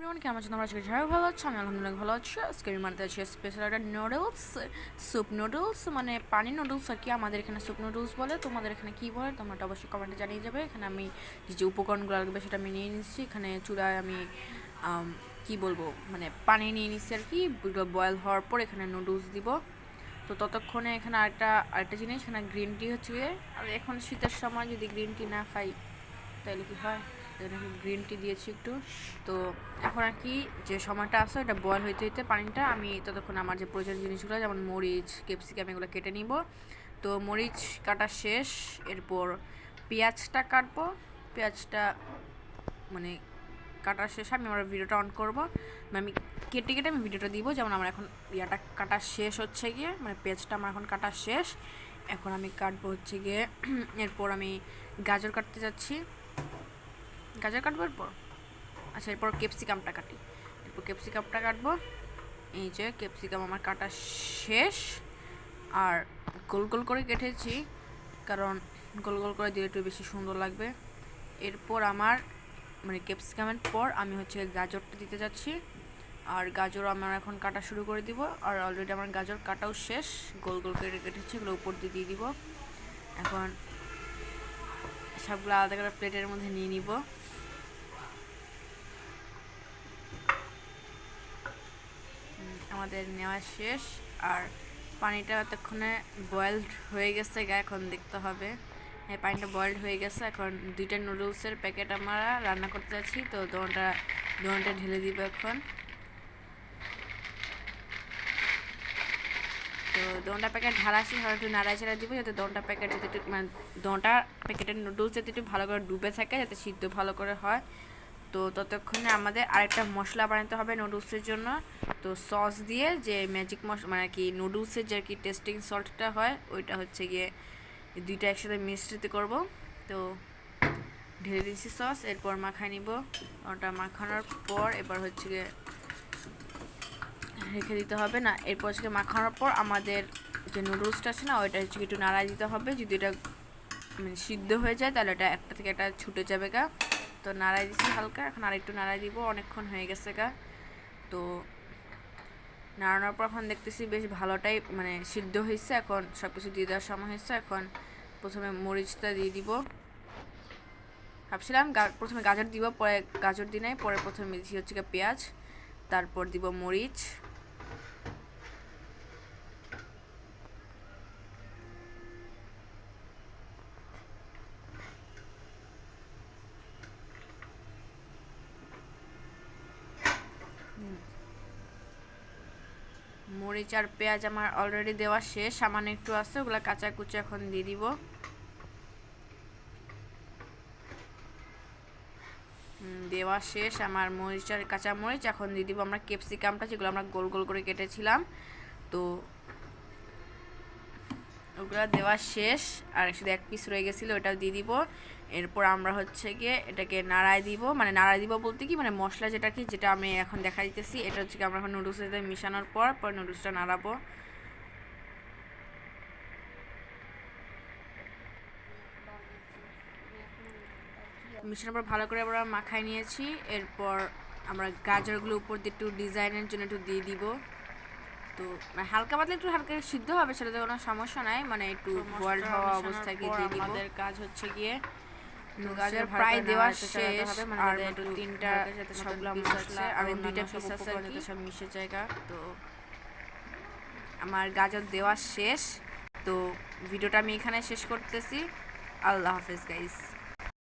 Everyone কেমন আছেন? আমরা আজকে সবাই ভালো আছি। আমি আলহামদুলিল্লাহ ভালো আছি। আজকে আমি বানাতে আছি স্পেশাল একটা নুডলস, স্যুপ নুডলস, মানে পানি নুডলস আর কি। আমাদের এখানে স্যুপ নুডলস বলে, তোমাদের এখানে কী বলে তোমরা অবশ্যই কমেন্টে জানিয়ে যাবে। এখানে আমি যে উপকরণগুলো লাগবে সেটা আমি নিয়ে নিচ্ছি। এখানে চুলায় আমি কি বলবো, মানে পানি নিয়ে নিচ্ছি আর কি। বয়েল হওয়ার পর এখানে নুডলস দিব। তো ততক্ষণে এখানে আরেকটা জিনিস, এখানে গ্রিন টি হচ্ছে গিয়ে, আর এখন শীতের সময় যদি গ্রিন টি না খাই তাহলে কি হয়, গ্রিন টি দিয়েছি একটু। তো এখন আর কি যে সময়টা আছে এটা বয়েল হইতে হইতে পানিটা, আমি ততক্ষণ আমার যে প্রয়োজনীয় জিনিসগুলো যেমন মরিচ, ক্যাপসিকাম এগুলো কেটে নিব। তো মরিচ কাটা শেষ, এরপর পেঁয়াজটা কাটবো। পেঁয়াজটা মানে কাটা শেষ, আমি আমার ভিডিওটা অন করবো, আমি কেটে কেটে আমি ভিডিওটা দিব। যেমন আমার এখন ইয়াটা কাটা শেষ হচ্ছে গিয়ে, মানে পেঁয়াজটা আমার এখন কাটা শেষ। এখন আমি কাটবো হচ্ছে গিয়ে এরপর আমি গাজর কাটতে যাচ্ছি। গাজর কাটবো এরপর, আচ্ছা এরপর ক্যাপসিকামটা কাটি। এরপর ক্যাপসিকামটা কাটবো। এই যে ক্যাপসিকাম আমার কাটা শেষ, আর গোল গোল করে কেটেছি, কারণ গোল গোল করে দিলে একটু বেশি সুন্দর লাগবে। এরপর আমার মানে ক্যাপসিকামের পর আমি হচ্ছে গাজরটা দিতে যাচ্ছি, আর গাজর আমার এখন কাটা শুরু করে দিব। আর অলরেডি আমার গাজর কাটাও শেষ, গোল গোল করে কেটেছি, এগুলো উপর দিয়ে দিব। এখন সবগুলো আলাদা করে প্লেটের মধ্যে নিয়ে নিব। আমাদের নেওয়া শেষ, আর পানিটা এতক্ষণে বয়েলড হয়ে গেছে, এখন দেখতে হবে। হ্যাঁ, পানিটা বয়েলড হয়ে গেছে। এখন দুইটা নুডলসের প্যাকেট আমরা রান্না করতে যাচ্ছি। তো দোনটা ঢেলে দিব এখন। তো দোনটা প্যাকেট ঢালা শেষ, একটু নাড়াই চাড়া দিব যাতে দোনটা প্যাকেট যাতে একটু মানে দোনটা প্যাকেটের নুডলস যাতে একটু ভালো করে ডুবে থাকে, যাতে সিদ্ধ ভালো করে হয়। তো ততক্ষণে আমাদের আরেকটা মশলা বানাতে হবে নুডলসের জন্য। তো সস দিয়ে যে ম্যাজিক মশলা, মানে কি নুডলসের যে কি টেস্টিং সল্টটা হয়, ওইটা হচ্ছে গিয়ে দুইটা একসাথে মিশ্রিত করব। তো ঢেলে দিচ্ছি সস, এরপর মাখাই নিব। ওটা মাখানোর পর এবার হচ্ছে গিয়ে রেখে দিতে হবে না, এরপর হচ্ছে মাখানোর পর আমাদের যে নুডলসটা আছে না, ওইটা হচ্ছে একটু নাড়াই দিতে হবে। যদি এটা মানে সিদ্ধ হয়ে যায় তাহলে এটা একটা থেকে একটা ছুটে যাবে গা। তো নাড়াই দিচ্ছি হালকা, এখন আরেকটু নাড়াই দিব, অনেকক্ষণ হয়ে গেছে গা। তো নাড়ানোর পর এখন দেখতেছি বেশ ভালোটাই মানে সিদ্ধ হয়েছে। এখন সব কিছু দিয়ে দেওয়ার সময় হয়েছে। এখন প্রথমে মরিচটা দিয়ে দিব। ভাবছিলাম প্রথমে গাজর দিব, পরে গাজর দিই নাই, পরে প্রথমে দিচ্ছি হচ্ছে পেঁয়াজ, তারপর দিব মরিচ। মরিচ আর পেঁয়াজ আমার অলরেডি দেওয়া শেষ, সামান্য একটু আছে, ওগুলো কাঁচা কুচি এখন দিয়ে দিব। দেওয়া শেষ আমার মরিচ আর কাঁচা মরিচ। এখন দিয়ে দিব আমরা ক্যাপসিকামটা, যেগুলো আমরা গোল গোল করে কেটেছিলাম। তো ওগুলো দেওয়া শেষ, আর শুধু এক পিস রয়ে গেছিলো, ওটাও দিয়ে দিব। এরপর আমরা হচ্ছে গিয়ে এটাকে নাড়াই দিব, মানে নাড়াই দিব বলতে কি, মানে মশলা যেটা কি, যেটা আমি এখন দেখা দিতেছি, এটা হচ্ছে কি আমরা এখন নুডলসের সাথে মিশানোর পর নুডলসটা নাড়াবো। মিশানোর পর ভালো করে আমরা মাখাই নিয়েছি। এরপর আমরা গাজরগুলো উপর দিয়ে একটু ডিজাইনের জন্য একটু দিয়ে দিব। তো হালকা পাতলা একটু হালকা সিদ্ধ হবে, সেটাতে কোনো সমস্যা নাই, মানে একটু বয়েলড হওয়া অবস্থায় দিয়ে দিব। আমাদের কাজ হচ্ছে গিয়ে গাজর প্রায় দেওয়া শেষ, আর একটু তিনটা সবগুলো মশলা আর দুইটা পিস আছে যাতে সব মিশে জায়গা। তো আমার গাজর দেওয়া শেষ। তো ভিডিওটা আমি এখানে শেষ করতেছি। আল্লাহ হাফেজ গাইস।